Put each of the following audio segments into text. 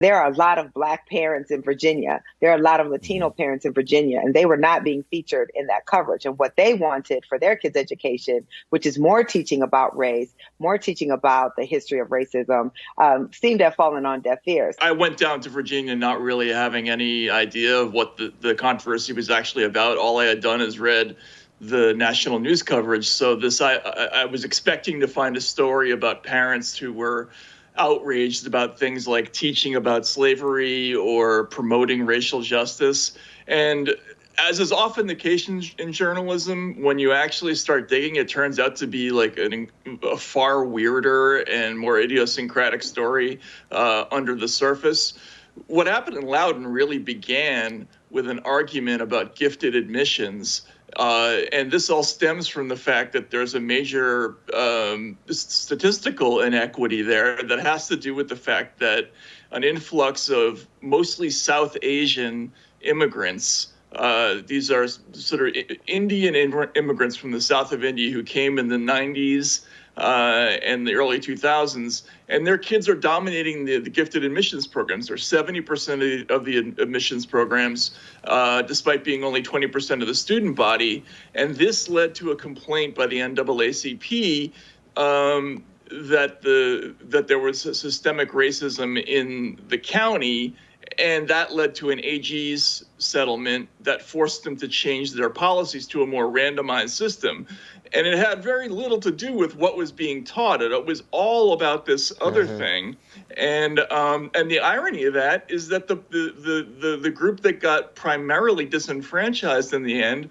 There are a lot of Black parents in Virginia. There are a lot of Latino Mhm. parents in Virginia, and they were not being featured in that coverage. And what they wanted for their kids' education, which is more teaching about race, more teaching about the history of racism, seemed to have fallen on deaf ears. I went down to Virginia not really having any idea of what the controversy was actually about. All I had done is read the national news coverage. So I was expecting to find a story about parents who were outraged about things like teaching about slavery or promoting racial justice. And as is often the case in journalism, when you actually start digging, it turns out to be like a far weirder and more idiosyncratic story under the surface. What happened in Loudoun really began with an argument about gifted admissions. And this all stems from the fact that there's a major statistical inequity there that has to do with the fact that an influx of mostly South Asian immigrants, these are sort of Indian immigrants from the south of India who came in the 90s and the early 2000s, and their kids are dominating the gifted admissions programs. They're 70% of the admissions programs, despite being only 20% of the student body. And this led to a complaint by the NAACP that there was a systemic racism in the county. And that led to an AG's settlement that forced them to change their policies to a more randomized system. And it had very little to do with what was being taught. It was all about this other thing. And the irony of that is that the group that got primarily disenfranchised in the end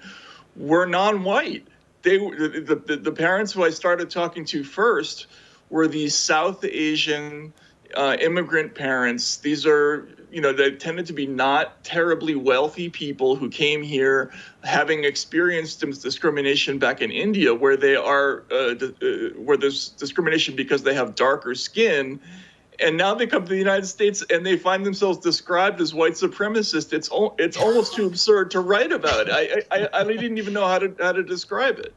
were non-white. The parents who I started talking to first were these South Asian immigrant parents. These are, they tended to be not terribly wealthy people who came here having experienced discrimination back in India, where where there's discrimination because they have darker skin. And now they come to the United States and they find themselves described as white supremacists. It's almost too absurd to write about it. I didn't even know how to describe it.